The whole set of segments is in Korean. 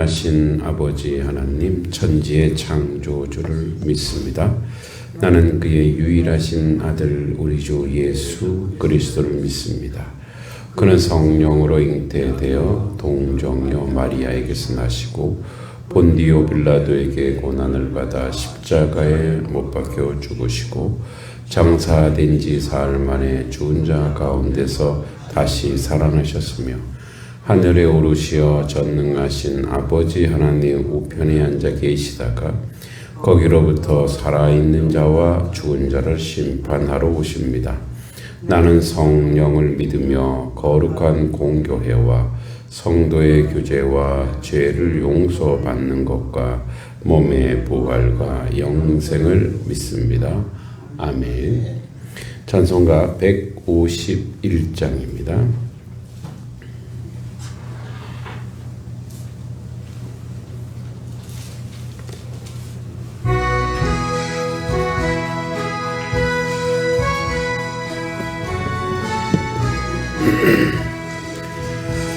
하신 아버지 하나님, 천지의 창조주를 믿습니다. 나는 그의 유일하신 아들 우리 주 예수 그리스도를 믿습니다. 그는 성령으로 잉태되어 동정녀 마리아에게서 나시고 본디오 빌라도에게 고난을 받아 십자가에 못 박혀 죽으시고 장사된 지 사흘 만에 죽은 자 가운데서 다시 살아나셨으며 하늘에 오르시어 전능하신 아버지 하나님 우편에 앉아 계시다가 거기로부터 살아있는 자와 죽은 자를 심판하러 오십니다. 나는 성령을 믿으며 거룩한 공교회와 성도의 교제와 죄를 용서받는 것과 몸의 부활과 영생을 믿습니다. 아멘. 찬송가 151장입니다.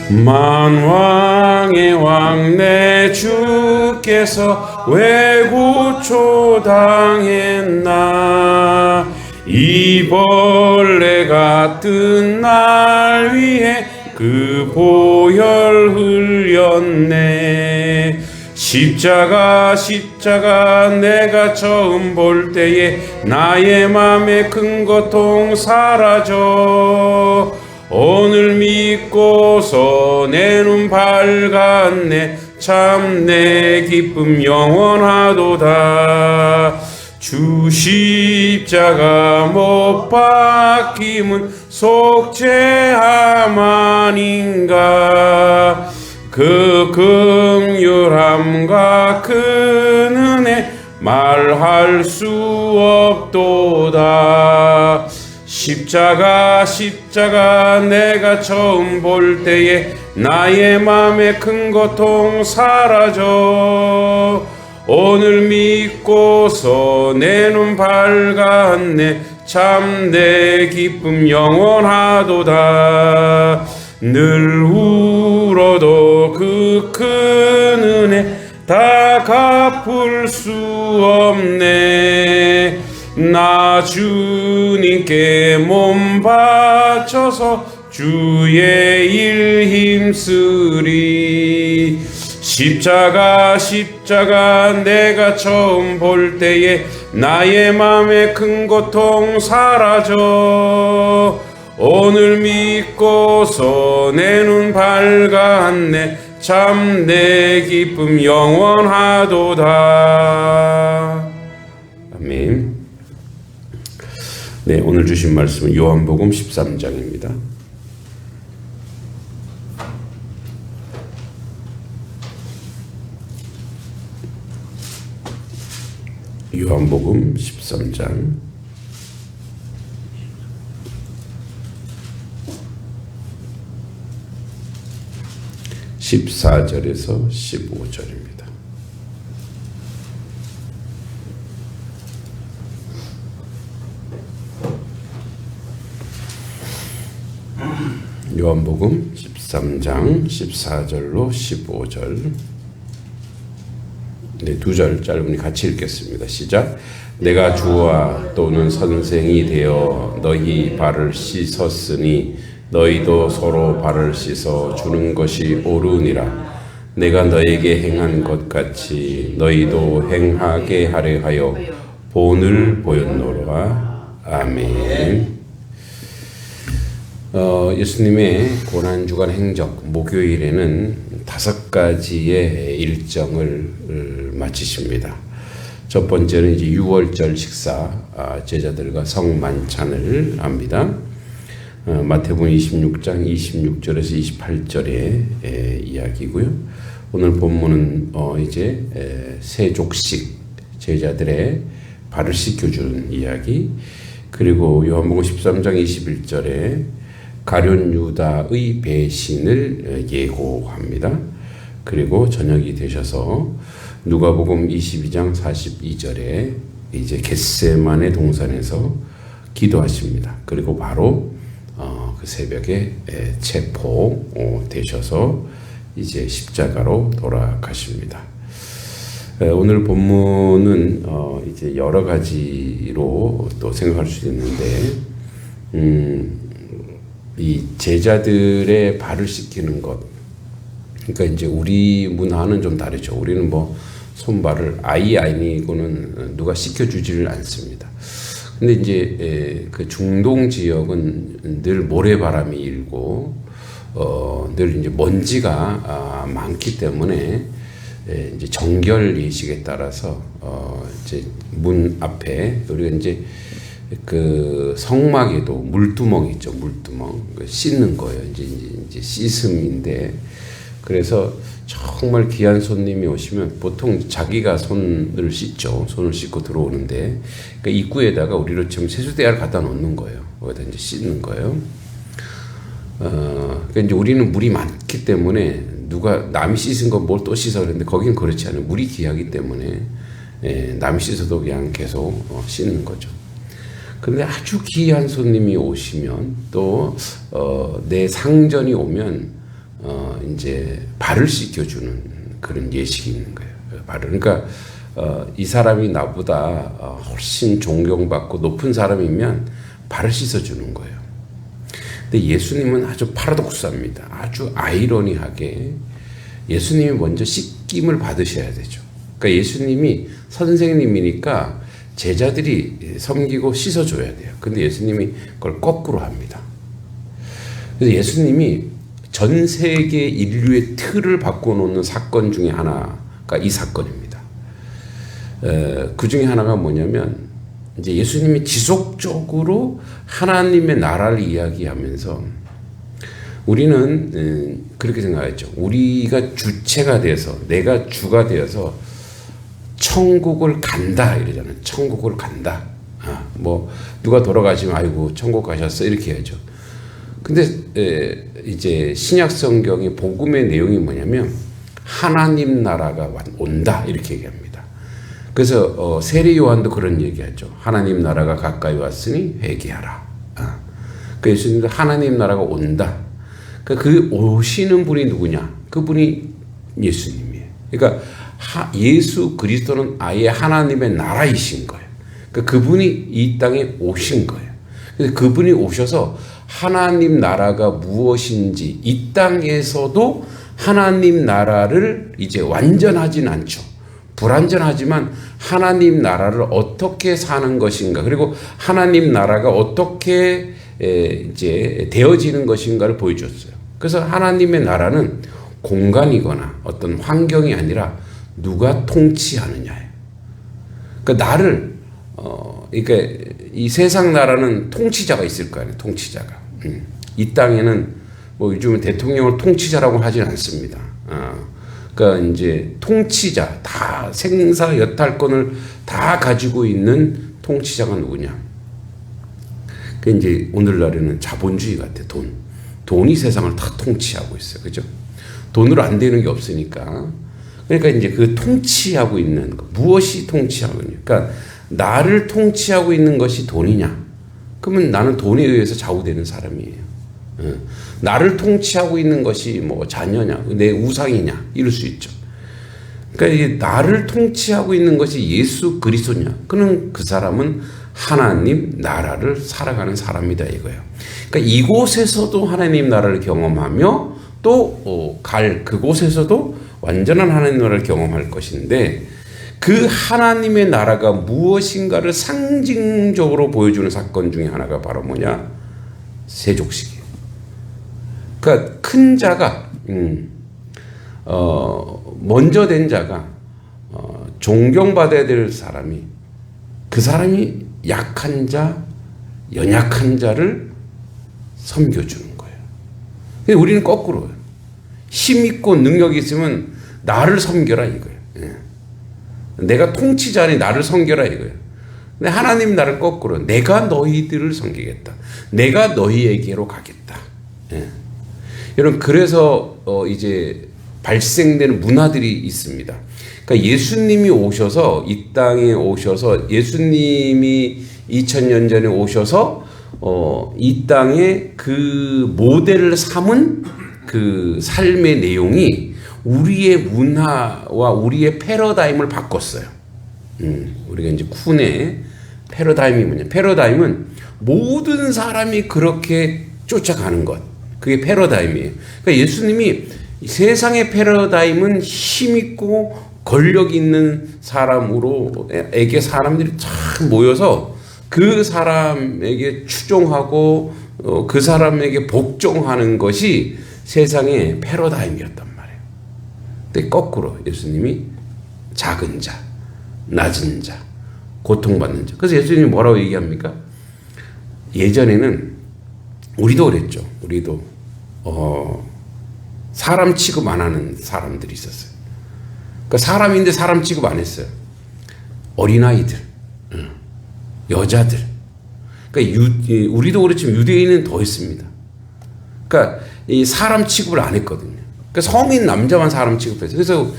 만왕의 왕 내 주께서 왜 구초당했나. 이 벌레 같은 날 위해 그 보혈 흘렸네. 십자가 내가 처음 볼 때에 나의 맘에 큰 고통 사라져. 오늘 믿고서 내 눈 밝았네. 참 내 기쁨 영원하도다. 주 십자가 못 박힘은 속죄함 아닌가. 그 긍휼함과 그 은혜 말할 수 없도다. 십자가 내가 처음 볼 때에 나의 맘에 큰 고통 사라져. 오늘 믿고서 내 눈 밝았네. 참 내 기쁨 영원하도다. 늘 울어도 그 큰 은혜 다 갚을 수 없네. 나 주님께 몸 바쳐서 주의 일 힘쓰리. 십자가 내가 처음 볼 때에 나의 맘에 큰 고통 사라져. 오늘 믿고서 내 눈 밝았네. 참 내 기쁨 영원하도다. 아멘. 네, 오늘 주신 말씀은 요한복음 13장입니다. 요한복음 13장 14절에서 15절입니다. 요한복음 13장 14절로 15절. 네, 두 절 짧으니 같이 읽겠습니다. 시작. 내가 주와 또는 선생이 되어 너희 발을 씻었으니 너희도 서로 발을 씻어 주는 것이 옳으니라. 내가 너에게 행한 것 같이 너희도 행하게 하려 하여 본을 보였노라. 아멘. 예수님의 고난주간 행적 목요일에는 5가지의 일정을 마치십니다. 첫 번째는 이제 6월절 식사, 제자들과 성만찬을 합니다. 마태복음 26장 26절에서 28절의 이야기고요. 오늘 본문은 이제 세족식, 제자들의 발을 씻겨주는 이야기, 그리고 요한복음 13장 21절에 가룟 유다의 배신을 예고합니다. 그리고 저녁이 되셔서 누가복음 22장 42절에 이제 겟세마네 동산에서 기도하십니다. 그리고 바로 그 새벽에 체포되셔서 이제 십자가로 돌아가십니다. 오늘 본문은 이제 여러 가지로 또 생각할 수 있는데, 이 제자들의 발을 씻기는 것, 그러니까 이제 우리 문화는 좀 다르죠. 우리는 뭐 손발을 아니고는 누가 씻겨주지를 않습니다. 근데 이제 그 중동 지역은 늘 모래바람이 일고 늘 이제 먼지가 많기 때문에 이제 정결 예식에 따라서 이제 문 앞에 우리가 이제 그 성막에도 물두멍 있죠. 물두멍 씻는 거예요. 이제 씻음인데, 그래서 정말 귀한 손님이 오시면 보통 자기가 손을 씻죠. 손을 씻고 들어오는데, 그러니까 입구에다가 우리로 치면 세수대야를 갖다 놓는 거예요. 거기다 이제 씻는 거예요. 그러니까 이제 우리는 물이 많기 때문에 누가 남이 씻은 거 뭘 또 씻어 그랬는데, 거긴 그렇지 않아요. 물이 귀하기 때문에 남이 씻어도 그냥 계속 씻는 거죠. 그런데 아주 귀한 손님이 오시면 또 내 상전이 오면 이제 발을 씻겨주는 그런 예식이 있는 거예요. 발을. 그러니까 이 사람이 나보다 훨씬 존경받고 높은 사람이면 발을 씻어주는 거예요. 근데 예수님은 아주 파라독스합니다. 아주 아이러니하게 예수님이 먼저 씻김을 받으셔야 되죠. 그러니까 예수님이 선생님이니까 제자들이 섬기고 씻어줘야 돼요. 근데 예수님이 그걸 거꾸로 합니다. 그래서 예수님이 전 세계 인류의 틀을 바꿔놓는 사건 중에 하나가 이 사건입니다. 그 중에 하나가 뭐냐면, 이제 예수님이 지속적으로 하나님의 나라를 이야기하면서, 우리는 그렇게 생각했죠. 우리가 주체가 돼서, 내가 주가 되어서 천국을 간다 이러잖아요. 천국을 간다. 뭐 누가 돌아가시면 아이고 천국 가셨어 이렇게 해야죠. 근데 이제 신약 성경의 복음의 내용이 뭐냐면, 하나님 나라가 온다 이렇게 얘기합니다. 그래서 세례 요한도 그런 얘기하죠. 하나님 나라가 가까이 왔으니 회개하라. 그 예수님도 하나님 나라가 온다. 그 오시는 분이 누구냐? 그분이 예수님이에요. 그러니까 예수 그리스도는 아예 하나님의 나라이신 거예요. 그러니까 그분이 이 땅에 오신 거예요. 그래서 그분이 오셔서 하나님 나라가 무엇인지, 이 땅에서도 하나님 나라를 이제 완전하진 않죠. 불완전하지만 하나님 나라를 어떻게 사는 것인가, 그리고 하나님 나라가 어떻게 이제 되어지는 것인가를 보여줬어요. 그래서 하나님의 나라는 공간이거나 어떤 환경이 아니라 누가 통치하느냐예요. 그러니까 나를 그러니까 이 세상 나라는 통치자가 있을 거 아니에요. 통치자가. 이 땅에는 뭐 요즘은 대통령을 통치자라고 하진 않습니다. 그러니까 이제 통치자, 다 생사 여탈권을 다 가지고 있는 통치자가 누구냐? 그 이제 오늘날에는 자본주의 같아. 돈이 세상을 다 통치하고 있어요. 그죠? 돈으로 안 되는 게 없으니까. 그러니까 이제 그 통치하고 있는 거, 무엇이 통치하고 있냐? 그러니까 나를 통치하고 있는 것이 돈이냐? 그러면 나는 돈에 의해서 좌우되는 사람이에요. 나를 통치하고 있는 것이 뭐 자녀냐, 내 우상이냐, 이럴 수 있죠. 그러니까 이게 나를 통치하고 있는 것이 예수 그리스도냐? 그는 그 사람은 하나님 나라를 살아가는 사람이다 이거예요. 그러니까 이곳에서도 하나님 나라를 경험하며 또 갈 그곳에서도 완전한 하나님 나라를 경험할 것인데, 그 하나님의 나라가 무엇인가를 상징적으로 보여주는 사건 중에 하나가 바로 뭐냐? 세족식이에요. 그러니까 큰 자가 먼저 된 자가 존경받아야 될 사람이, 그 사람이 약한 자, 연약한 자를 섬겨주는 거예요. 근데 우리는 거꾸로요. 힘 있고 능력이 있으면 나를 섬겨라 이거예요. 내가 통치자니 나를 섬겨라 이거예요. 근데 하나님 나를 거꾸로, 내가 너희들을 섬기겠다. 내가 너희에게로 가겠다. 여러분, 그래서 이제 발생되는 문화들이 있습니다. 그러니까 예수님이 오셔서 이 땅에 오셔서, 예수님이 2000년 전에 오셔서 이 땅에 그 모델을 삼은 그 삶의 내용이 우리의 문화와 우리의 패러다임을 바꿨어요. 우리가 이제 쿤의 패러다임이 뭐냐? 패러다임은 모든 사람이 그렇게 쫓아가는 것. 그게 패러다임이에요. 그러니까 예수님이 세상의 패러다임은 힘있고 권력 있는 사람으로에게 사람들이 참 모여서 그 사람에게 추종하고 그 사람에게 복종하는 것이 세상의 패러다임이었단 말이에요. 근데 거꾸로 예수님이 작은 자, 낮은 자, 고통받는 자. 그래서 예수님이 뭐라고 얘기합니까? 예전에는 우리도 그랬죠. 우리도 사람 취급 안 하는 사람들이 있었어요. 그러니까 사람인데 사람 취급 안 했어요. 어린아이들, 여자들. 그러니까 우리도 그렇지만 유대인은 더 했습니다. 그러니까 이 사람 취급을 안 했거든요. 그러니까 성인 남자만 사람 취급했어요. 그래서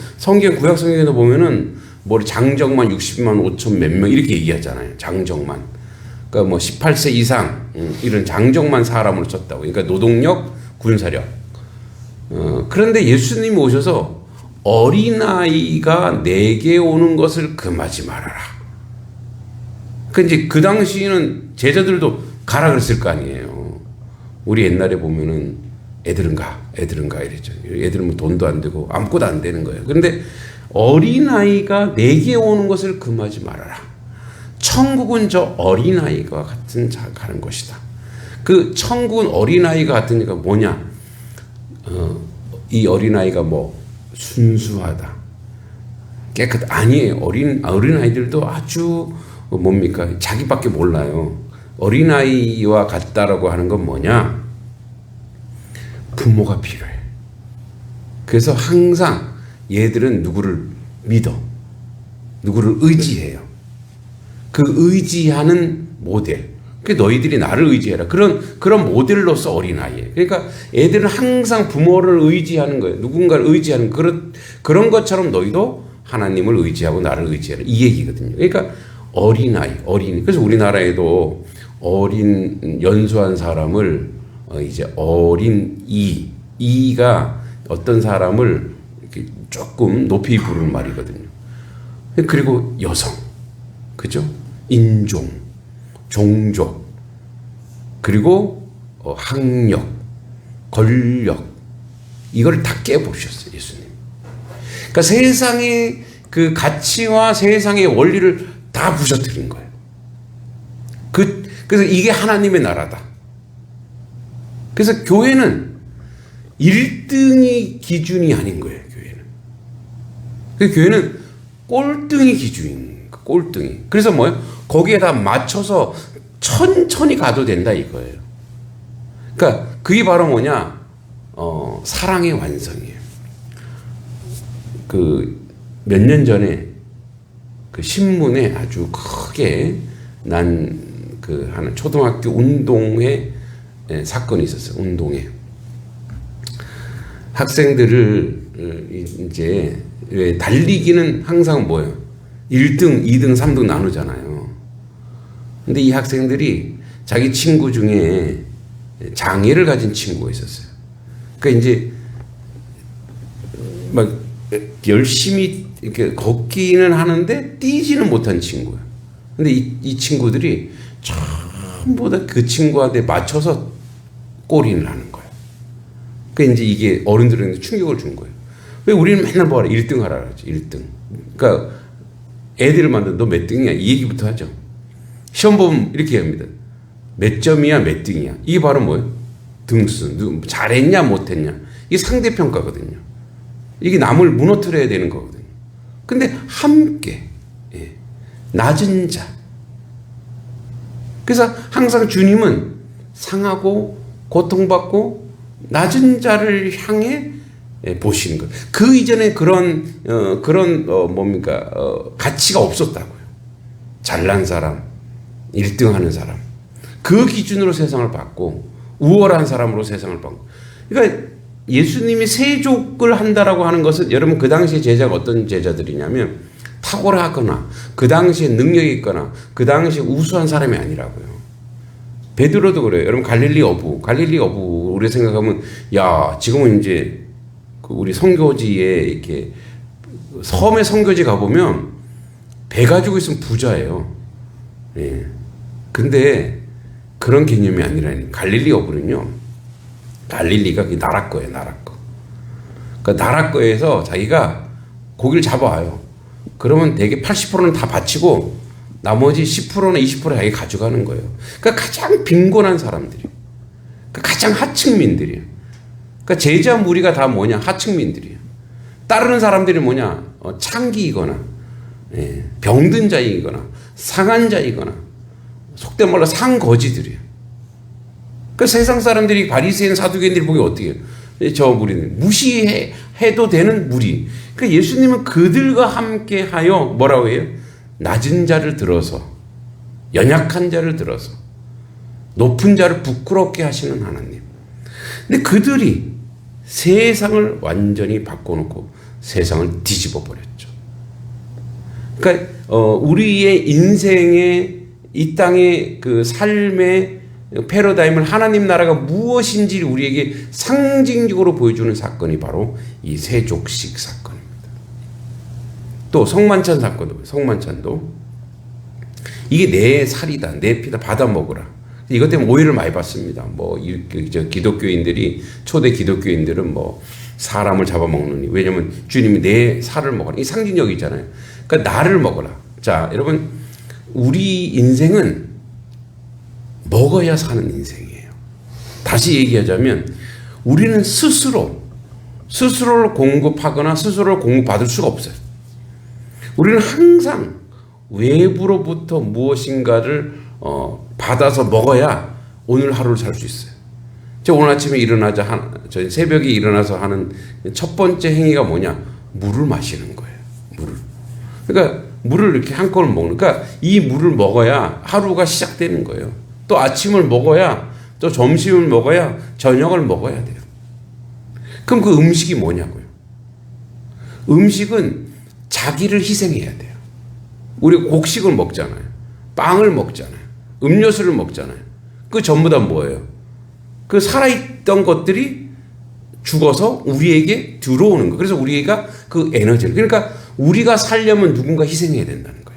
구약 성경에도 보면은 뭐 장정만 60만 5천 몇 명 이렇게 얘기하잖아요. 장정만. 그러니까 뭐 18세 이상 이런 장정만 사람으로 쳤다고. 그러니까 노동력, 군사력. 그런데 예수님이 오셔서 어린아이가 내게 오는 것을 금하지 말아라. 이제 그 당시에는 제자들도 가라 그랬을 거 아니에요. 우리 옛날에 보면은 애들은 가 이랬죠. 애들은 뭐 돈도 안 되고 아무것도 안 되는 거예요. 그런데 어린아이가 내게 오는 것을 금하지 말아라. 천국은 저 어린아이가 같은 자 가는 것이다. 그 천국은 어린아이가 같은 이가 뭐냐? 이 어린아이가 뭐 순수하다, 아니에요. 어린아이들도 아주 뭡니까? 자기밖에 몰라요. 어린아이와 같다라고 하는 건 뭐냐? 부모가 필요해. 그래서 항상 얘들은 누구를 믿어, 누구를 의지해요. 그 의지하는 모델. 너희들이 나를 의지해라. 그런 모델로서 어린아이예요. 그러니까 애들은 항상 부모를 의지하는 거예요. 누군가를 의지하는 그런 것처럼 너희도 하나님을 의지하고 나를 의지해라. 이 얘기거든요. 그러니까 어린이. 그래서 우리나라에도 어린 연수한 사람을 이제 이가 어떤 사람을 이렇게 조금 높이 부르는 말이거든요. 그리고 여성, 그죠? 인종, 종족, 그리고 학력, 권력, 이걸 다 깨보셨어요, 예수님. 그러니까 세상의 그 가치와 세상의 원리를 다 부셔뜨린 거예요. 그래서 이게 하나님의 나라다. 그래서 교회는 1등이 기준이 아닌 거예요, 교회는. 교회는 꼴등이 기준인 거예요, 꼴등이. 그래서 뭐예요? 거기에다 맞춰서 천천히 가도 된다 이거예요. 그러니까 그게 바로 뭐냐? 사랑의 완성이에요. 몇 년 전에 그 신문에 아주 크게 난 하는 초등학교 운동회 사건이 있었어요. 운동회. 학생들을 이제 달리기는 항상 뭐예요? 1등, 2등, 3등 나누잖아요. 근데 이 학생들이 자기 친구 중에 장애를 가진 친구가 있었어요. 그러니까 이제 막 열심히 이렇게 걷기는 하는데 뛰지는 못한 친구예요. 근데 이 친구들이 전부 다 그 친구한테 맞춰서 골인을 하는 거예요. 그러니까 이제 이게 어른들한테 충격을 준 거예요. 왜 우리는 맨날 뭐하라? 1등 하라 그러지, 1등. 그러니까 애들을 만든 너 몇 등이야? 이 얘기부터 하죠. 시험 보면 이렇게 합니다. 몇 점이야, 몇 등이야. 이게 바로 뭐예요? 등수. 잘했냐, 못했냐. 이게 상대평가거든요. 이게 남을 무너뜨려야 되는 거거든요. 근데 함께, 낮은 자. 그래서 항상 주님은 상하고 고통받고 낮은 자를 향해 보시는 거예요. 그 이전에 가치가 없었다고요. 잘난 사람, 1등 하는 사람. 그 기준으로 세상을 봤고, 우월한 사람으로 세상을 봤고. 그러니까 예수님이 세족을 한다라고 하는 것은 여러분 그 당시에 제자가 어떤 제자들이냐면 탁월하거나 그 당시에 능력이 있거나 그 당시에 우수한 사람이 아니라고요. 베드로도 그래요. 여러분 갈릴리 어부 우리 생각하면 야 지금은 이제 우리 선교지에 이렇게 섬에 선교지 가보면 배 가지고 있으면 부자예요. 예. 근데 그런 개념이 아니라니. 갈릴리 어부는요. 갈릴리가 나라 거예요, 나라 거. 그러니까 나라 거에서 자기가 고기를 잡아와요. 그러면 대개 80%는 다 바치고 나머지 10%나 20% 자기가 가져가는 거예요. 그러니까 가장 빈곤한 사람들이에요. 그러니까 가장 하층민들이에요. 그러니까 제자 무리가 다 뭐냐? 하층민들이에요. 따르는 사람들이 뭐냐? 창기이거나 예, 병든 자이거나 상한 자이거나 속된 말로 상거지들이에요. 그 세상 사람들이 바리새인 사두개인들이 보기 어떻게 해요? 저 무리는 무시해도 되는 무리. 그러니까 예수님은 그들과 함께하여 뭐라고 해요? 낮은 자를 들어서 연약한 자를 들어서 높은 자를 부끄럽게 하시는 하나님. 근데 그들이 세상을 완전히 바꿔놓고 세상을 뒤집어 버렸죠. 그러니까 우리의 인생의 이 땅의 그 삶의 패러다임을 하나님 나라가 무엇인지 우리에게 상징적으로 보여주는 사건이 바로 이 세족식 사건입니다. 또 성만찬 사건도, 성만찬도 이게 내 살이다, 내 피다, 받아 먹으라. 이것 때문에 오해를 많이 받습니다. 뭐 기독교인들이, 초대 기독교인들은 뭐 사람을 잡아먹느니, 왜냐면 주님이 내 살을 먹어라. 이 상징적이잖아요. 그러니까 나를 먹어라. 자, 여러분, 우리 인생은 먹어야 사는 인생이에요. 다시 얘기하자면 우리는 스스로를 공급하거나 스스로를 공급받을 수가 없어요. 우리는 항상 외부로부터 무엇인가를 받아서 먹어야 오늘 하루를 살 수 있어요. 제가 오늘 아침에 저희 새벽에 일어나서 하는 첫 번째 행위가 뭐냐? 물을 마시는 거예요. 물을. 그러니까 물을 이렇게 한꺼번에 먹는. 그러니까 이 물을 먹어야 하루가 시작되는 거예요. 또 아침을 먹어야, 또 점심을 먹어야, 저녁을 먹어야 돼요. 그럼 그 음식이 뭐냐고요? 음식은 자기를 희생해야 돼요. 우리 곡식을 먹잖아요. 빵을 먹잖아요. 음료수를 먹잖아요. 그 전부 다 뭐예요? 그 살아있던 것들이 죽어서 우리에게 들어오는 거예요. 그래서 우리가 그 에너지를, 그러니까 우리가 살려면 누군가 희생해야 된다는 거예요.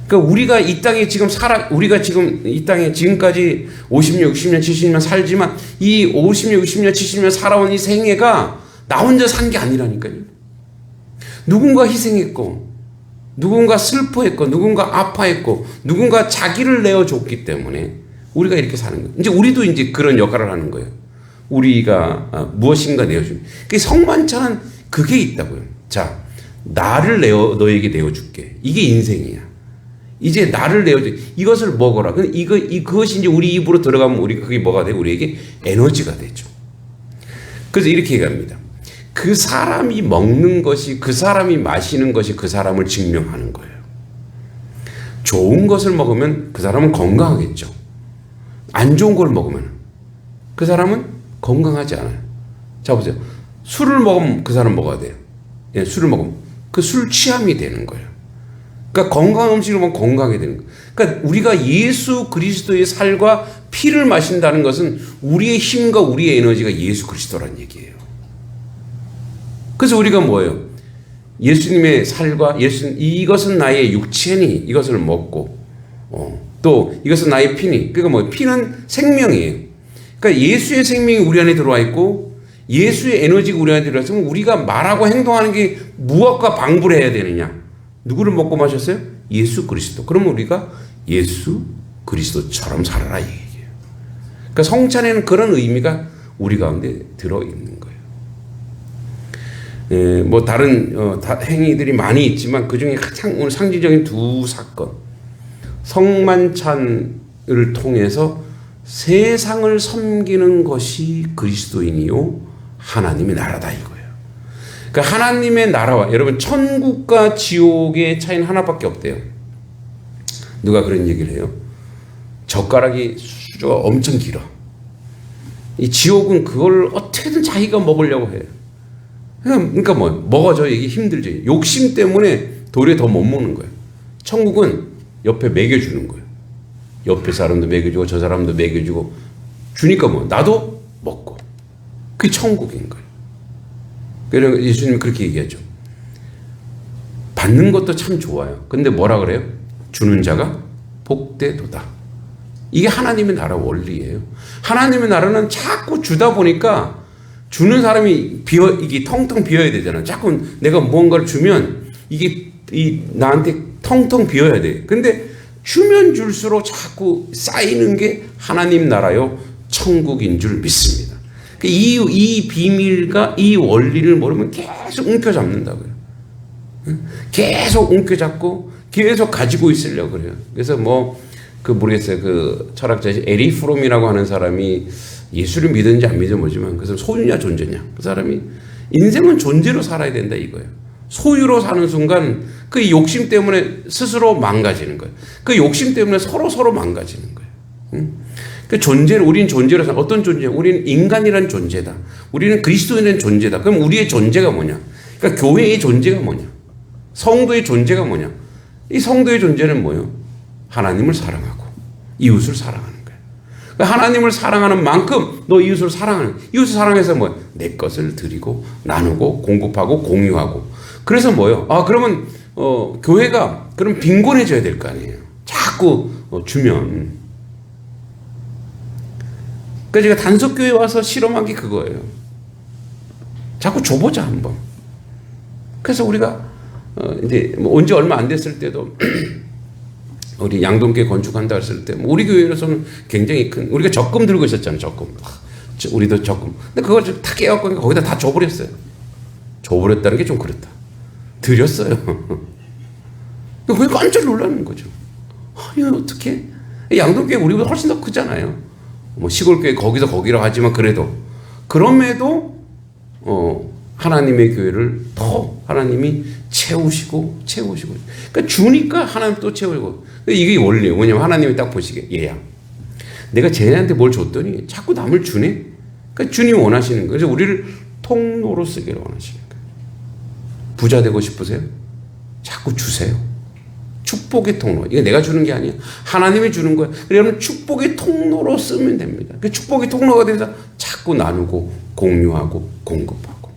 그러니까 우리가 이 땅에 지금 우리가 지금 이 땅에 지금까지 50년, 60년, 70년 살지만 이 50년, 60년, 70년 살아온 이 생애가 나 혼자 산 게 아니라니까요. 누군가 희생했고, 누군가 슬퍼했고, 누군가 아파했고, 누군가 자기를 내어줬기 때문에 우리가 이렇게 사는 거예요. 이제 우리도 이제 그런 역할을 하는 거예요. 우리가 무엇인가 내어주는. 그 성만찬은 그게 있다고요. 자, 나를 너에게 내어줄게. 이게 인생이야. 이제 나를 내어줘. 이것을 먹어라. 그것이 이제 우리 입으로 들어가면 그게 뭐가 돼? 우리에게 에너지가 되죠. 그래서 이렇게 얘기합니다. 그 사람이 먹는 것이, 그 사람이 마시는 것이 그 사람을 증명하는 거예요. 좋은 것을 먹으면 그 사람은 건강하겠죠. 안 좋은 걸 먹으면 그 사람은 건강하지 않아요. 자, 보세요. 술을 먹으면 그 사람 먹어야 돼요. 예, 술을 먹으면 그 술 취함이 되는 거예요. 그러니까 건강한 음식을 먹으면 건강하게 되는 거예요. 그러니까 우리가 예수 그리스도의 살과 피를 마신다는 것은 우리의 힘과 우리의 에너지가 예수 그리스도란 얘기예요. 그래서 우리가 뭐예요? 예수님의 살과 이것은 나의 육체니 이것을 먹고 또 이것은 나의 피니, 그러니까 뭐 피는 생명이에요. 그러니까 예수의 생명이 우리 안에 들어와 있고 예수의 에너지가 우리 안에 들어와 있으면 우리가 말하고 행동하는 게 무엇과 방불 해야 되느냐? 누구를 먹고 마셨어요? 예수 그리스도. 그러면 우리가 예수 그리스도처럼 살아라 이 얘기예요. 그러니까 성찬에는 그런 의미가 우리 가운데 들어있는 거예요. 예, 뭐 다른 행위들이 많이 있지만 그 중에 가장 오늘 상징적인 두 사건, 성만찬을 통해서 세상을 섬기는 것이 그리스도인이요 하나님의 나라다 이거예요. 그러니까 하나님의 나라와, 여러분 천국과 지옥의 차이는 하나밖에 없대요. 누가 그런 얘기를 해요? 젓가락이 수조가 엄청 길어. 이 지옥은 그걸 어떻게든 자기가 먹으려고 해요. 그러니까 뭐 먹어줘 이게 힘들죠. 욕심 때문에 도리어 더 못 먹는 거예요. 천국은 옆에 먹여주는 거예요. 옆에 사람도 먹여주고 저 사람도 먹여주고 주니까 뭐 나도 먹고 그게 천국인 거예요. 그래서 예수님이 그렇게 얘기하죠. 받는 것도 참 좋아요. 근데 뭐라 그래요? 주는 자가 복되도다. 이게 하나님의 나라 원리예요. 하나님의 나라는 자꾸 주다 보니까 주는 사람이 이게 텅텅 비어야 되잖아. 자꾸 내가 무언가를 주면 이게 나한테 텅텅 비어야 돼. 근데 주면 줄수록 자꾸 쌓이는 게 하나님 나라요 천국인 줄 믿습니다. 이 비밀과 이 원리를 모르면 계속 움켜잡는다고요. 계속 움켜잡고 계속 가지고 있으려고 그래요. 그래서 모르겠어요. 그 철학자 에리 프롬이라고 하는 사람이 예수를 믿는지 안 믿는지 모르지만 그 사람 소유냐 존재냐. 그 사람이 인생은 존재로 살아야 된다 이거예요. 소유로 사는 순간 그 욕심 때문에 스스로 망가지는 거예요. 그 욕심 때문에 서로 망가지는 거예요. 그 존재를, 우리는 존재로 살아. 어떤 존재? 우리는 인간이란 존재다. 우리는 그리스도인의 존재다. 그럼 우리의 존재가 뭐냐? 그러니까 교회의 존재가 뭐냐? 성도의 존재가 뭐냐? 이 성도의 존재는 뭐예요? 하나님을 사랑하고 이웃을 사랑하는 거예요. 그러니까 하나님을 사랑하는 만큼 너 이웃을 사랑하는, 이웃을 사랑해서 뭐예요? 내 것을 드리고 나누고 공급하고 공유하고. 그래서 뭐예요? 그러면 교회가 그럼 빈곤해져야 될 거 아니에요. 자꾸 주면. 그러니까 제가 단속교회 와서 실험한 게 그거예요. 자꾸 줘보자 한번. 그래서 우리가 이제 온 지 얼마 안 됐을 때도 우리 양동교회 건축한다 했을 때 우리 교회로서는 굉장히 큰, 우리가 적금 들고 있었잖아요. 적금. 우리도 적금. 근데 그걸 다 깨갖고 거기다 다 줘버렸어요. 줘버렸다는 게 좀 그렇다. 드렸어요. 그게 깜짝 놀라는 거죠. 이거 어떻게? 양동교회 우리보다 훨씬 더 크잖아요. 시골교회 거기서 거기라고 하지만 그럼에도 하나님의 교회를 더 하나님이 채우시고. 그러니까 주니까 하나님 또 채우고. 이게 원리예요. 뭐냐면 하나님이 딱 보시기에 얘야. 내가 쟤네한테 뭘 줬더니 자꾸 남을 주네. 그러니까 주님이 원하시는 거예요. 그래서 우리를 통로로 쓰기를 원하시는 거예요. 부자 되고 싶으세요? 자꾸 주세요. 축복의 통로. 이게 내가 주는 게 아니야. 하나님이 주는 거야. 그러면 축복의 통로로 쓰면 됩니다. 그 축복의 통로가 되면서 자꾸 나누고 공유하고 공급하고.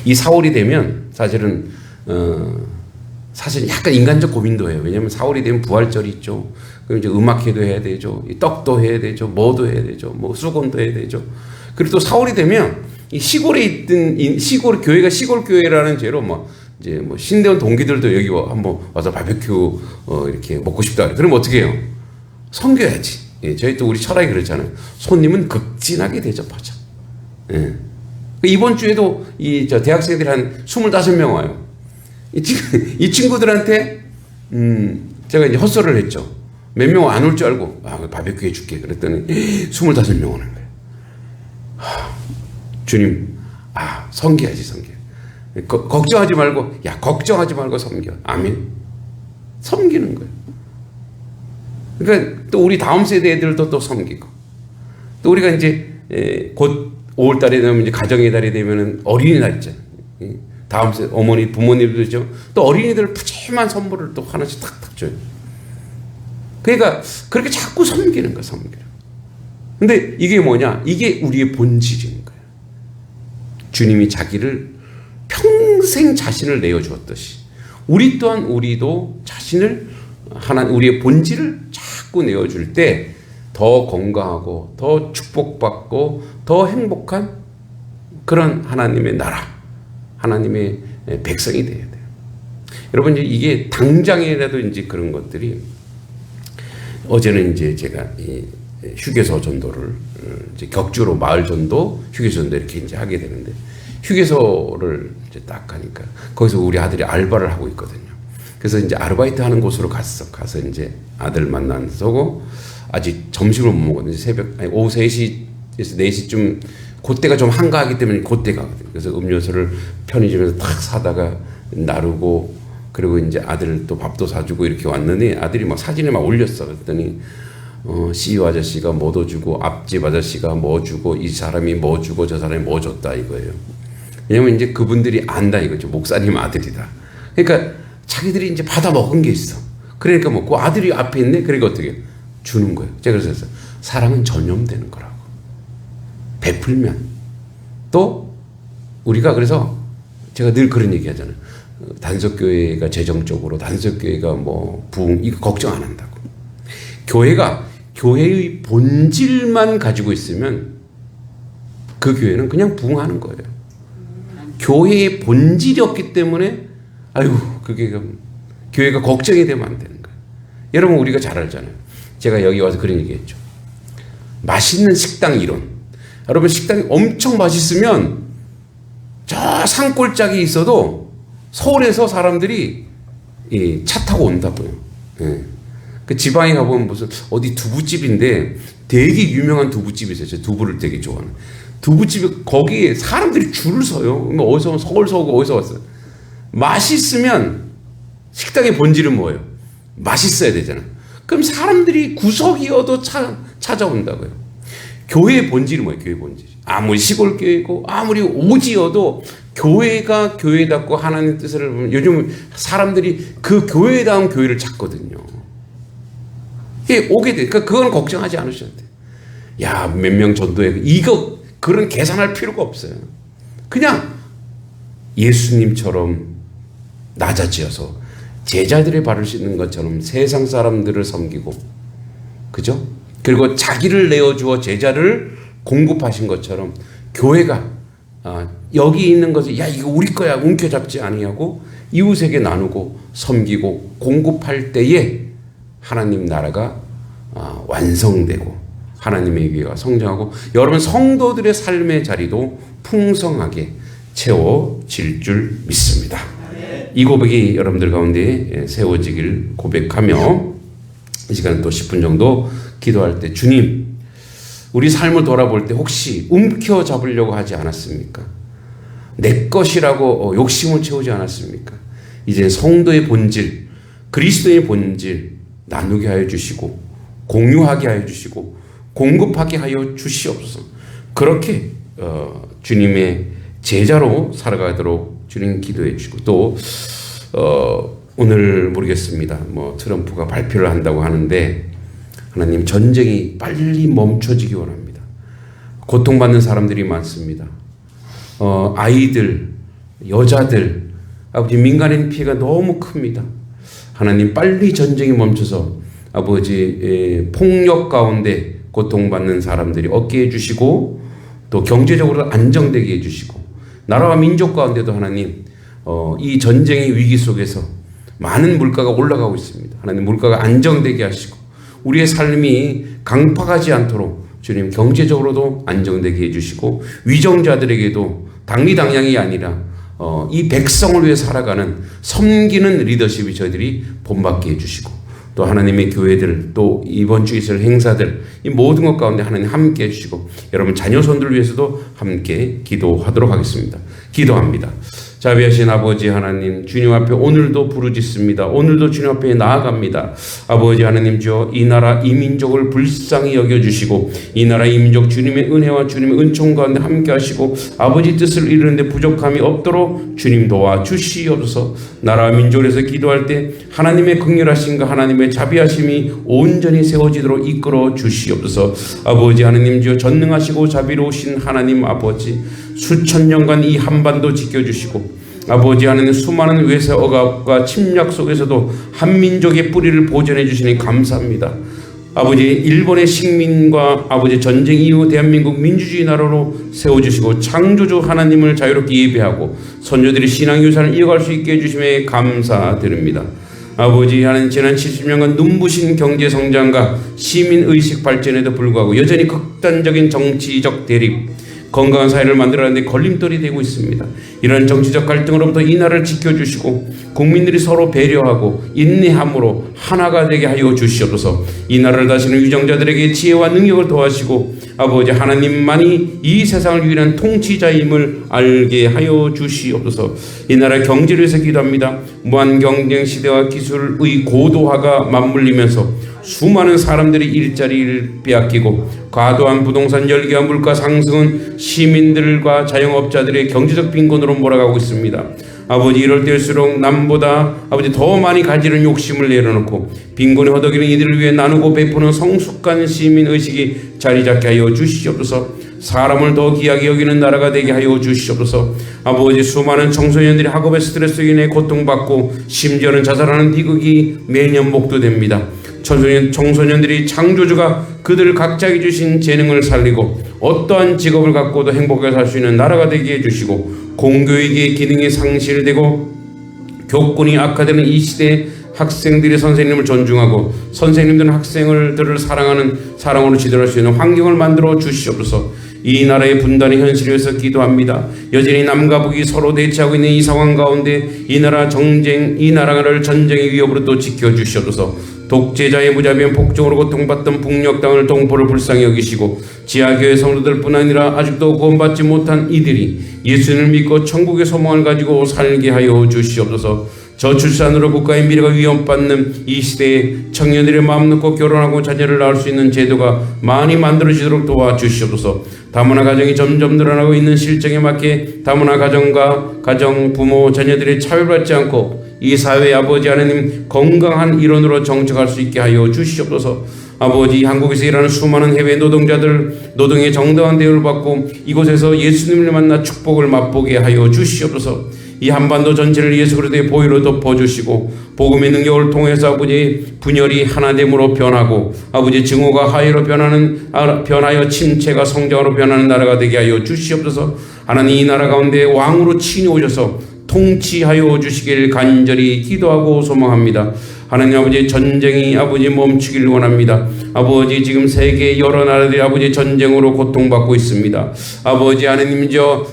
이 4월이 되면 사실은 사실 약간 인간적 고민도 해요. 왜냐하면 4월이 되면 부활절이 있죠. 그럼 이제 음악회도 해야 되죠. 떡도 해야 되죠. 뭐도 해야 되죠. 수건도 해야 되죠. 그리고 또 4월이 되면 이 시골에 있던 시골 교회가 시골 교회라는 죄로 이제 신대원 동기들도 여기 한번 와서 바베큐 이렇게 먹고 싶다. 그러면 어떻게 해요? 섬겨야지. 예, 저희 또 우리 철학이 그렇잖아요. 손님은 극진하게 대접하자. 예. 이번 주에도 저 대학생들이 한 25명 와요. 이 친구들한테 제가 이제 헛소리를 했죠. 몇 명 안 올 줄 알고 바베큐 해줄게. 그랬더니 25명 오는 거예요. 주님, 섬겨야지, 섬겨. 걱정하지 말고, 걱정하지 말고 섬겨. 아멘. 섬기는 거예요. 그러니까 또 우리 다음 세대 애들도 또 섬기고. 또 우리가 이제 곧 5월 달에 되면 이제 가정의 달이 되면은 어린이날 있잖아요. 다음 세대 어머니, 부모님들도 있죠. 또 어린이들 푸짐한 선물을 또 하나씩 탁탁 줘요. 그러니까 그렇게 자꾸 섬기는 거야, 섬기는. 근데 이게 뭐냐? 이게 우리의 본질인 거예요. 주님이 자기를 평생 자신을 내어주었듯이 우리 또한 우리도 자신을 우리의 본질을 자꾸 내어줄 때 더 건강하고 더 축복받고 더 행복한 그런 하나님의 나라, 하나님의 백성이 돼야 돼요. 여러분 이게 당장이라도 이제 그런 것들이 어제는 이제 제가 이 휴게소 전도를 이제 격주로 마을 전도, 휴게소 전도 이렇게 이제 하게 되는데 휴게소를 이제 딱 가니까 거기서 우리 아들이 알바를 하고 있거든요. 그래서 이제 아르바이트 하는 곳으로 가서 이제 아들 만나서 아직 점심을 못 먹었는데 오후 3시에서 4시쯤 그때가 좀 한가하기 때문에 그때 가거든요. 그래서 음료수를 편의점에서 탁 사다가 나르고 그리고 이제 아들 또 밥도 사주고 이렇게 왔는데 아들이 막 사진을 막 올렸어. 그랬더니 CEO 아저씨가 뭐도 주고 앞집 아저씨가 뭐 주고 이 사람이 뭐 주고 저 사람이 뭐 줬다 이거예요. 왜냐면 이제 그분들이 안다 이거죠. 목사님 아들이다. 그러니까 자기들이 이제 받아 먹은 게 있어. 그러니까 그 아들이 앞에 있네. 그러니까 어떻게 주는 거예요. 제가 그래서 사랑은 전염되는 거라고. 베풀면 또 우리가 그래서 제가 늘 그런 얘기 하잖아요. 단속교회가 재정적으로 단속교회가 뭐 부흥 이거 걱정 안 한다고. 교회가 교회의 본질만 가지고 있으면 그 교회는 그냥 부흥하는 거예요. 교회의 본질이 없기 때문에 아이고 그게 교회가 걱정이 되면 안 되는 거예요. 여러분 우리가 잘 알잖아요. 제가 여기 와서 그런 얘기했죠. 맛있는 식당 이론. 여러분 식당이 엄청 맛있으면 저 산골짜기에 있어도 서울에서 사람들이 차 타고 온다고요. 예. 그 지방에 가보면 무슨 어디 두부집인데 되게 유명한 두부집이 있어요. 제가 두부를 되게 좋아하는. 두부집이 거기에 사람들이 줄을 서요. 어디서 서울서 오고 어디서 왔어요. 맛있으면 식당의 본질은 뭐예요? 맛있어야 되잖아요. 그럼 사람들이 구석이어도 찾아온다고요. 교회의 본질이 뭐예요? 교회의 본질. 아무리 시골 교회고 아무리 오지여도 교회가 교회답고 하나님의 뜻을 보면 요즘 사람들이 그 교회다운 교회를 찾거든요. 이게 오게 돼. 그러니까 그건 걱정하지 않으셔도 돼요. 야, 몇 명 전도해. 이거 그런 계산할 필요가 없어요. 그냥 예수님처럼 낮아지어서 제자들의 발을 씻는 것처럼 세상 사람들을 섬기고, 그죠? 그리고 자기를 내어주어 제자를 공급하신 것처럼 교회가 여기 있는 것을 야 이거 우리 거야 움켜잡지 아니하고 이웃에게 나누고 섬기고 공급할 때에 하나님 나라가 완성되고 하나님의 교회가 성장하고 여러분 성도들의 삶의 자리도 풍성하게 채워질 줄 믿습니다. 이 고백이 여러분들 가운데 세워지길 고백하며 이 시간 또 10분 정도 기도할 때 주님 우리 삶을 돌아볼 때 혹시 움켜잡으려고 하지 않았습니까? 내 것이라고 욕심을 채우지 않았습니까? 이제 성도의 본질, 그리스도의 본질 나누게 하여 주시고 공유하게 하여 주시고 공급하게 하여 주시옵소서. 그렇게 주님의 제자로 살아가도록 주님 기도해 주시고 또 오늘 모르겠습니다. 뭐 트럼프가 발표를 한다고 하는데 하나님 전쟁이 빨리 멈춰지기 원합니다. 고통받는 사람들이 많습니다. 아이들, 여자들, 아버지 민간인 피해가 너무 큽니다. 하나님 빨리 전쟁이 멈춰서 아버지 폭력 가운데 고통받는 사람들이 얻게 해주시고 또 경제적으로 안정되게 해주시고 나라와 민족 가운데도 하나님 이 전쟁의 위기 속에서 많은 물가가 올라가고 있습니다. 하나님 물가가 안정되게 하시고 우리의 삶이 강팍하지 않도록 주님 경제적으로도 안정되게 해주시고 위정자들에게도 당리당량이 아니라 이 백성을 위해 살아가는 섬기는 리더십이 저희들이 본받게 해주시고 또 하나님의 교회들 또 이번 주에 있을 행사들 이 모든 것 가운데 하나님 함께 해주시고 여러분 자녀손들을 위해서도 함께 기도하도록 하겠습니다. 기도합니다. 자비하신 아버지 하나님 주님 앞에 오늘도 부르짖습니다. 오늘도 주님 앞에 나아갑니다. 아버지 하나님 주여 이 나라 이 민족을 불쌍히 여겨주시고 이 나라 이 민족 주님의 은혜와 주님의 은총 가운데 함께 하시고 아버지 뜻을 이루는데 부족함이 없도록 주님 도와주시옵소서. 나라와 민족에서 기도할 때 하나님의 긍휼하심과 하나님의 자비하심이 온전히 세워지도록 이끌어 주시옵소서. 아버지 하나님 주여 전능하시고 자비로우신 하나님 아버지 수천 년간 이 한반도 지켜주시고 아버지 하나님 수많은 외세 억압과 침략 속에서도 한민족의 뿌리를 보존해 주시니 감사합니다. 아버지 일본의 식민과 아버지 전쟁 이후 대한민국 민주주의 나라로 세워주시고 창조주 하나님을 자유롭게 예배하고 선조들이 신앙유산을 이어갈 수 있게 해주심에 감사드립니다. 아버지 하나님 지난 70년간 눈부신 경제성장과 시민의식 발전에도 불구하고 여전히 극단적인 정치적 대립 건강한 사회를 만들어가는데 걸림돌이 되고 있습니다. 이런 정치적 갈등으로부터 이 나라를 지켜주시고 국민들이 서로 배려하고 인내함으로 하나가 되게 하여 주시옵소서. 이 나라를 다스리는 위정자들에게 지혜와 능력을 더하시고 아버지 하나님만이 이 세상을 유일한 통치자임을 알게 하여 주시옵소서. 이 나라의 경제를 위해서 기도합니다. 무한 경쟁 시대와 기술의 고도화가 맞물리면서 수많은 사람들이 일자리를 빼앗기고 과도한 부동산 열기와 물가 상승은 시민들과 자영업자들의 경제적 빈곤으로 몰아가고 있습니다. 아버지 이럴 때일수록 남보다 아버지 더 많이 가지는 욕심을 내려놓고 빈곤에 허덕이는 이들을 위해 나누고 베푸는 성숙한 시민의식이 자리 잡게 하여 주시옵소서. 사람을 더 귀하게 여기는 나라가 되게 하여 주시옵소서. 아버지 수많은 청소년들이 학업의 스트레스로 인해 고통받고 심지어는 자살하는 비극이 매년 목도됩니다. 청소년들이 창조주가 그들 각자에게 주신 재능을 살리고 어떠한 직업을 갖고도 행복하게 살 수 있는 나라가 되게 해주시고 공교육의 기능이 상실되고 교권이 악화되는 이 시대에 학생들이 선생님을 존중하고 선생님들은 학생들을 사랑하는 사랑으로 지도할 수 있는 환경을 만들어 주시옵소서. 이 나라의 분단의 현실을 위해서 기도합니다. 여전히 남과 북이 서로 대치하고 있는 이 상황 가운데 이 나라를 전쟁의 위협으로 또 지켜주시옵소서. 독재자의 무자비한 폭정으로 고통받던 북녘 땅을 동포를 불쌍히 여기시고 지하교회 성도들뿐 아니라 아직도 구원받지 못한 이들이 예수님을 믿고 천국의 소망을 가지고 살게 하여 주시옵소서. 저출산으로 국가의 미래가 위협받는 이 시대에 청년들의 마음 놓고 결혼하고 자녀를 낳을 수 있는 제도가 많이 만들어지도록 도와주시옵소서. 다문화 가정이 점점 늘어나고 있는 실정에 맞게 다문화 가정과 가정, 부모, 자녀들이 차별받지 않고 이 사회의 아버지 하나님 건강한 일원으로 정착할 수 있게 하여 주시옵소서. 아버지 한국에서 일하는 수많은 해외 노동자들 노동의 정당한 대우를 받고 이곳에서 예수님을 만나 축복을 맛보게 하여 주시옵소서. 이 한반도 전체를 예수 그리스도의 보혈로 덮어주시고 복음의 능력을 통해서 아버지 분열이 하나됨으로 변하고 아버지 증오가 화해로 변하여 침체가 성장으로 변하는 나라가 되게 하여 주시옵소서. 하나님 이 나라 가운데 왕으로 친히 오셔서 통치하여 주시길 간절히 기도하고 소망합니다. 하나님 아버지 전쟁이 아버지 멈추길 원합니다. 아버지 지금 세계 여러 나라들이 아버지 전쟁으로 고통받고 있습니다. 아버지 하나님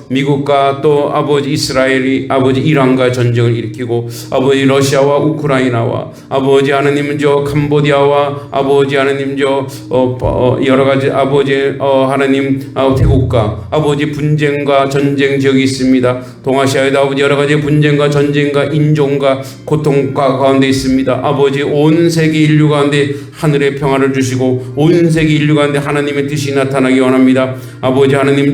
미국과 또 아버지 이스라엘이 아버지 이란과 전쟁을 일으키고 아버지 러시아와 우크라이나와 아버지 하나님 캄보디아와 아버지 하나님 여러 가지 아버지 하나님 태국과 아버지 분쟁과 전쟁 지역이 있습니다. 동아시아에도 아버지 여러 가지 분쟁과 전쟁과 인종과 고통과 가운데 있습니다. 아버지 온 세계 인류 가운데 하늘의 평화를 주시고 온 세계 인류 가운데 하나님의 뜻이 나타나기 원합니다. 아버지 하나님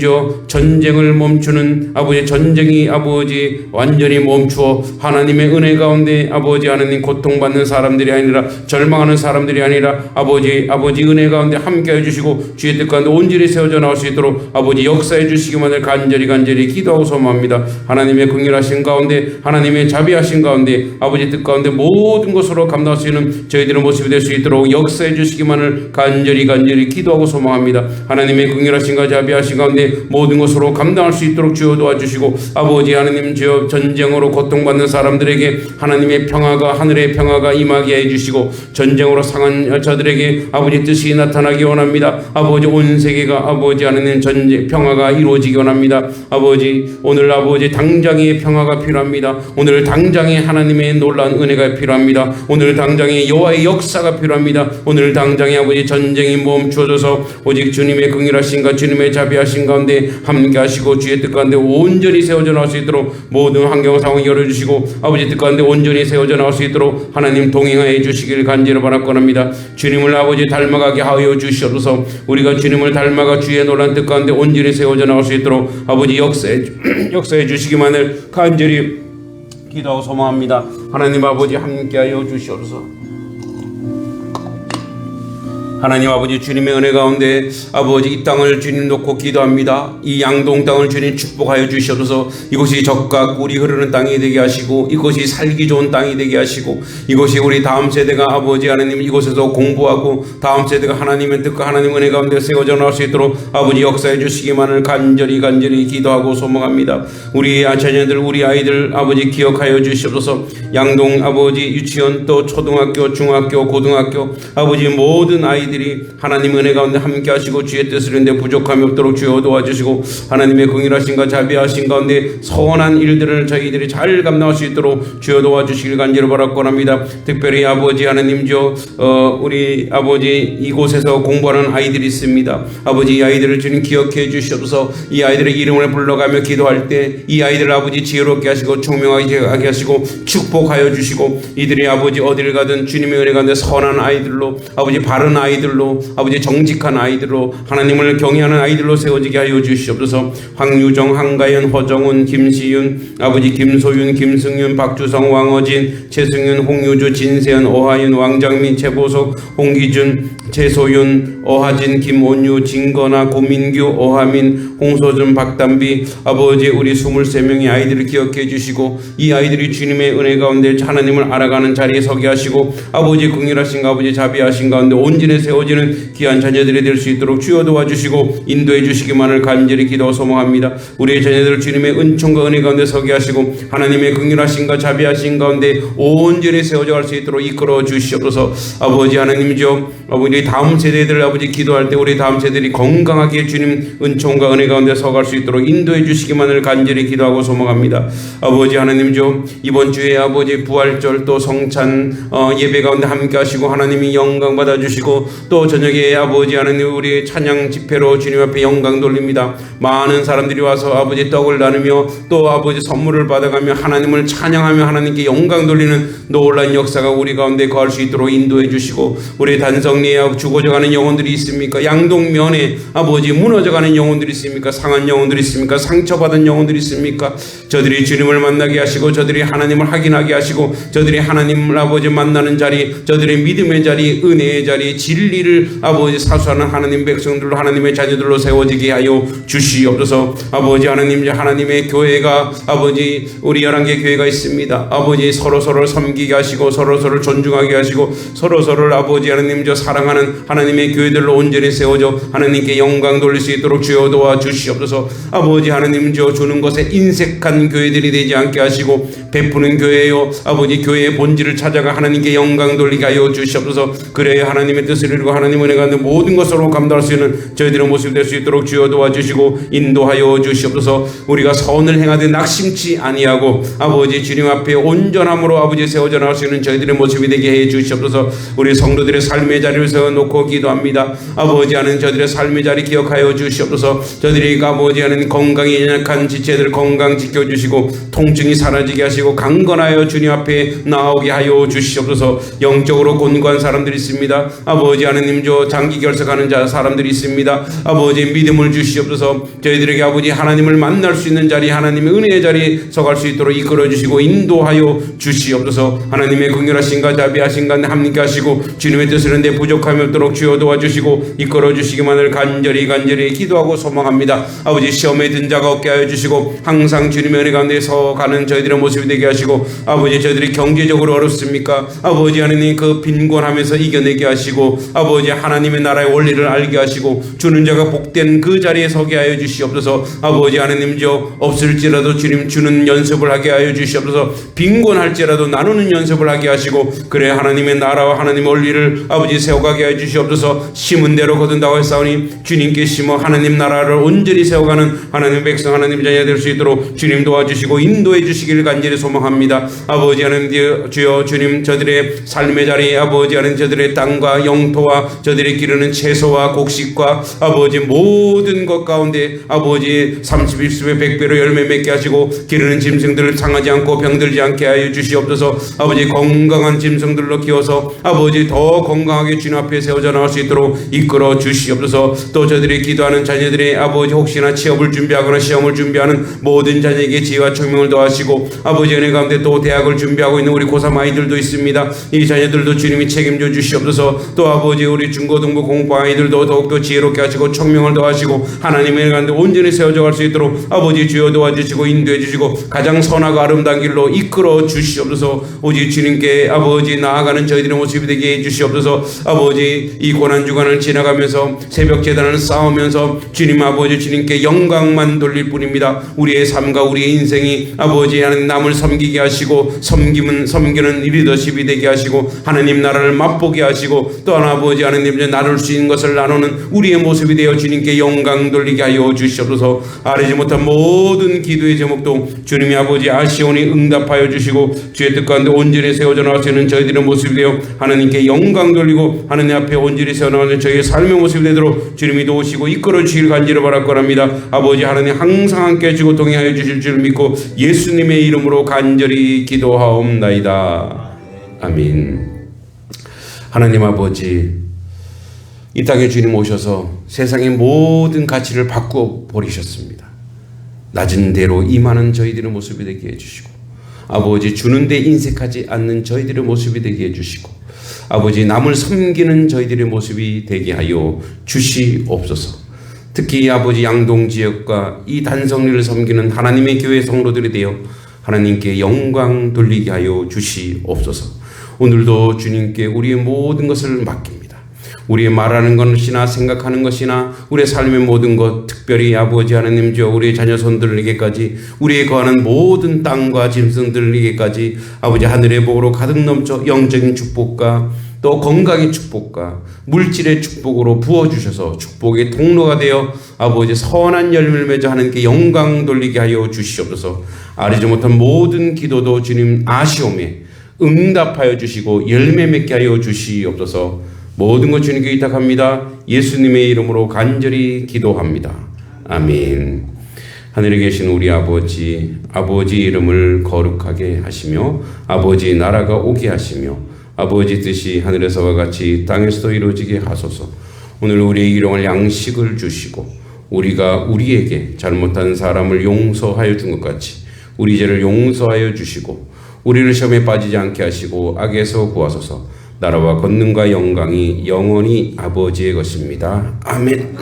전쟁을 멈추는 아버지 전쟁이 아버지 완전히 멈추어 하나님의 은혜 가운데 아버지 하나님 고통받는 사람들이 아니라 절망하는 사람들이 아니라 아버지 은혜 가운데 함께해 주시고 주의 뜻 가운데 온전히 세워져 나올 수 있도록 아버지 역사해 주시기만을 간절히 기도하고 소망합니다. 하나님의 긍휼하신 가운데 하나님의 자비하신 가운데 아버지 뜻 가운데 모든 것으로 감당할 수 있는 저희들의 모습이 될 수 있도록 역사해 주시기만을 간절히 기도하고 소망합니다. 하나님의 긍휼하신과 자비하신 가운데 모든 것으로 감당할 수 있도록 주여 도와주시고 아버지 하나님 주여 전쟁으로 고통받는 사람들에게 하나님의 평화가 하늘의 평화가 임하게 해주시고 전쟁으로 상한 자들에게 아버지 뜻이 나타나기 원합니다. 아버지 온 세계가 아버지 하나님 전쟁 평화가 이루어지기 원합니다. 아버지 오늘 아버지 당장의 평화가 필요합니다. 오늘 당장의 하나님의 놀라운 은혜가 필요합니다. 오늘 당장의 여호와의 역사가 필요합니다. 오늘 당장의 아버지 전쟁이 멈추어져서 오직 주님의 긍휼하신가 주님의 자비하신 가운데 함께 하시고 주의 뜻 가운데 온전히 세워져 나올 수 있도록 모든 환경 상황 열어주시고 아버지 뜻 가운데 온전히 세워져 나올 수 있도록 하나님 동행하여 주시기를 간절히 바라옵나이다. 주님을 아버지 닮아가게 하여 주시옵소서. 우리가 주님을 닮아가 주의 놀란 뜻 가운데 온전히 세워져 나올 수 있도록 아버지 역사해 주시기만을 간절히 기도하고 소망합니다. 하나님 아버지 함께하여 주시옵소서. 하나님 아버지 주님의 은혜 가운데 아버지 이 땅을 주님 놓고 기도합니다. 이 양동 땅을 주님 축복하여 주시옵소서. 이곳이 적과 꿀이 흐르는 땅이 되게 하시고 이곳이 살기 좋은 땅이 되게 하시고 이곳이 우리 다음 세대가 아버지 하나님 이곳에서 공부하고 다음 세대가 하나님의 뜻과 하나님의 은혜 가운데 세워져 나올 수 있도록 아버지 역사해 주시기만을 간절히 기도하고 소망합니다. 우리 자녀들 우리 아이들 아버지 기억하여 주시옵소서. 양동 아버지 유치원 또 초등학교 중학교 고등학교 아버지 모든 아이들이 하나님의 은혜 가운데 함께 하시고 주의 뜻을 이루는데 부족함이 없도록 주여 도와주시고 하나님의 긍휼하신과 자비하신 가운데 선한 일들을 저희들이 잘 감당할 수 있도록 주여 도와주시길 간절히 바라옵나이다. 특별히 아버지 하나님 우리 아버지 이곳에서 공부하는 아이들이 있습니다. 아버지 이 아이들을 주님 기억해 주시옵소서. 이 아이들의 이름을 불러가며 기도할 때 이 아이들 아버지 지혜롭게 하시고 총명하게 하시고 축복하여 주시고 이들이 아버지 어디를 가든 주님의 은혜 가운데 선한 아이들로 아버지 바른 아이들로 아버지 정직한 아이들로 하나님을 경외하는 아이들로 세워지게 하여 주시옵소서. 황유정, 한가연, 허정훈, 김시윤, 아버지 김소윤, 김승윤, 박주성, 왕어진, 최승윤, 홍유주, 진세현, 오하윤, 왕장민, 최보석, 홍기준, 최소윤, 어하진, 김온유, 진건아, 고민규, 어하민, 홍소준, 박담비 아버지 우리 23명의 아이들을 기억해 주시고 이 아이들이 주님의 은혜 가운데 하나님을 알아가는 자리에 서게 하시고 아버지 긍휼하신 아버지 자비하신 가운데 온전히 세워지는 귀한 자녀들이 될 수 있도록 주여 도와주시고 인도해 주시기만을 간절히 기도 소망합니다. 우리의 자녀들을 주님의 은총과 은혜 가운데 서게 하시고 하나님의 긍휼하신가 자비하신 가운데 온전히 세워져 갈 수 있도록 이끌어 주시옵소서. 아버지 하나님이죠. 우리 다음 세대들 아버지 기도할 때 우리 다음 세대들이 건강하게 주님 은총과 은혜 가운데 서갈 수 있도록 인도해 주시기만을 간절히 기도하고 소망합니다. 아버지 하나님이죠. 이번 주에 아버지 부활절 또 성찬 예배 가운데 함께 하시고 하나님이 영광 받아 주시고 또 저녁에 아버지 하나님 우리 찬양 집회로 주님 앞에 영광 돌립니다. 많은 사람들이 와서 아버지 떡을 나누며 또 아버지 선물을 받아가며 하나님을 찬양하며 하나님께 영광 돌리는 놀라운 역사가 우리 가운데 거할 수 있도록 인도해 주시고 우리 단성리에 죽어져가는 영혼들이 있습니까? 양동면에 아버지 무너져가는 영혼들이 있습니까? 상한 영혼들이 있습니까? 상처받은 영혼들이 있습니까? 저들이 주님을 만나게 하시고 저들이 하나님을 확인하게 하시고 저들이 하나님을 아버지 만나는 자리 저들의 믿음의 자리 은혜의 자리 진리를 아버지 사수하는 하나님 백성들로 하나님의 자녀들로 세워지게 하여 주시옵소서. 아버지 하나님 하나님의 교회가 아버지 우리 11개 교회가 있습니다. 아버지 서로서로 섬기게 하시고 서로서로 존중하게 하시고 서로서로를 아버지 하나님 사랑하는 하나님의 교회들로 온전히 세워져 하나님께 영광 돌릴 수 있도록 주여 도와주시옵소서. 아버지 하나님 주는 것에 인색한 교회들이 되지 않게 하시고 베푸는 교회요 아버지 교회의 본질을 찾아가 하나님께 영광 돌리게 하여 주시옵소서. 그래야 하나님의 뜻을 이루고 하나님의 은혜 가운데 모든 것으로 감당할 수 있는 저희들의 모습이 될 수 있도록 주여 도와주시고 인도하여 주시옵소서. 우리가 선을 행하되 낙심치 아니하고 아버지 주님 앞에 온전함으로 아버지 세워져 나갈 수 있는 저희들의 모습이 되게 해 주시옵소서. 우리 성도들의 삶의 자리를 세워놓고 기도합니다. 아버지 하는 저들의 삶의 자리 기억하여 주시옵소서. 저들이 아버지 하는 건강이 연약한 지체들 건강 지켜주시고 통증이 사라지게 하시고 강건하여 주님 앞에 나오게 하여 주시옵소서. 영적으로 곤고한 사람들이 있습니다. 아버지 하나님 장기 결석하는 사람들이 있습니다. 아버지 믿음을 주시옵소서. 저희들에게 아버지 하나님을 만날 수 있는 자리 하나님의 은혜의 자리에 서갈 수 있도록 이끌어 주시고 인도하여 주시옵소서. 하나님의 긍휼하신가 자비하신가 함께 하시고 주님의 뜻을 내 부족함이 없도록 주여 도와주시고 이끌어 주시기만을 간절히 기도하고 소망합니다. 아버지 시험에 든 자가 없게 하여 주시고 항상 주님의 은혜 가운데서 가는 저희들의 모습이 되게 하시고 아버지 저희들이 경제적으로 어렵습니까? 아버지 하나님 그 빈곤하면서 이겨내게 하시고 아버지 하나님의 나라의 원리를 알게 하시고 주는 자가 복된 그 자리에 서게 하여 주시옵소서. 아버지 하나님 없을지라도 주님 주는 연습을 하게 하여 주시옵소서. 빈곤할지라도 나누는 연습을 하게 하시고 그래 하나님의 나라와 하나님의 원리를 아버지 세워가게 하여 주시옵소서. 심은 대로 거둔다고 했사오니 주님께 심어 하나님 나라를 온전히 세워가는 하나님 백성 하나님 자녀 될 수 있도록 주님 도와주시고 인도해 주시기를 간절히 소망합니다. 아버지 하나님 주여 주님 저들의 삶의 자리에 아버지 하나님 저들의 땅과 영토와 저들이 기르는 채소와 곡식과 아버지 모든 것 가운데 아버지 31습에 100배로 열매 맺게 하시고 기르는 짐승들을 상하지 않고 병들지 않게 하여 주시옵소서. 아버지 건강한 짐승들로 키워서 아버지 더 건강하게 주님 앞에 세워져 나올 수 있도록 이끌어 주시옵소서. 또 저들이 기도하는 자녀들의 아버지 혹시나 취업을 준비하거나 시험을 준비하는 모든 자녀에게 지혜와 총명을 더하시고 아버지 은혜 가운데 또 대학을 준비하고 있는 우리 고3 아이들도 있습니다. 이 자녀들도 주님이 책임져 주시옵소서. 또 아버지 우리 중고등부 공부 아이들도 더욱더 지혜롭게 하시고 총명을 더하시고 하나님의 은혜 가운데 온전히 세워져 갈 수 있도록 아버지 주여 도와주시고 인도해 주시고 가장 선하고 아름다운 길로 이끌어 주시옵소서. 오직 주님께 아버지 나아가는 저희들의 모습이 되게 해 주시옵소서. 아버지 이 고난주간을 지나가면서 새벽 제단을 쌓으면서 주님 아버지 주님께 영광만 돌릴 뿐입니다. 우리의 삶과 우리의 인생이 아버지 하나님 남을 섬기게 하시고 섬기는 리더십이 되게 하시고 하나님 나라를 맛보게 하시고 또 하나 아버지 하나님 나눌 수 있는 것을 나누는 우리의 모습이 되어 주님께 영광 돌리게 하여 주시옵소서. 아뢰지 못한 모든 기도의 제목도 주님이 아버지 아시오니 응답하여 주시고 주의 뜻 가운데 온전히 세워져 나가시는 저희들의 모습이 되어 하나님께 영광 돌리고 하나님 앞에 온전히 세워나가는 저희의 삶의 모습이 되도록 주님이 도우시고 이끌어 주시길 간절히 바랄 거랍니다. 아버지 하나님 항상 함께 해주고 동행하여 주실 줄 믿고 예수님의 이름으로 간절히 기도하옵나이다. 아멘. 하나님 아버지 이 땅에 주님 오셔서 세상의 모든 가치를 바꾸어 버리셨습니다. 낮은 대로 임하는 저희들의 모습이 되게 해주시고 아버지 주는 데 인색하지 않는 저희들의 모습이 되게 해주시고 아버지 남을 섬기는 저희들의 모습이 되게 하여 주시옵소서. 특히 아버지 양동 지역과 이 단성리를 섬기는 하나님의 교회 성도들이 되어 하나님께 영광 돌리게 하여 주시옵소서. 오늘도 주님께 우리의 모든 것을 맡깁니다. 우리의 말하는 것이나 생각하는 것이나 우리의 삶의 모든 것, 특별히 아버지 하나님 저 우리의 자녀 손들에게까지 우리의 거하는 모든 땅과 짐승들에게까지 아버지 하늘의 복으로 가득 넘쳐 영적인 축복과 또 건강의 축복과 물질의 축복으로 부어주셔서 축복의 통로가 되어 아버지 선한 열매를 맺어 하나님께 영광 돌리게 하여 주시옵소서. 아리지 못한 모든 기도도 주님 아시오매 응답하여 주시고 열매 맺게 하여 주시옵소서. 모든 것 주님께 의탁합니다. 예수님의 이름으로 간절히 기도합니다. 아멘. 하늘에 계신 우리 아버지, 아버지 이름을 거룩하게 하시며 아버지 나라가 오게 하시며 아버지 뜻이 하늘에서와 같이 땅에서도 이루어지게 하소서. 오늘 우리의 일용할 양식을 주시고 우리가 우리에게 잘못한 사람을 용서하여 준 것 같이 우리 죄를 용서하여 주시고 우리를 시험에 빠지지 않게 하시고 악에서 구하소서. 나라와 권능과 영광이 영원히 아버지의 것입니다. 아멘.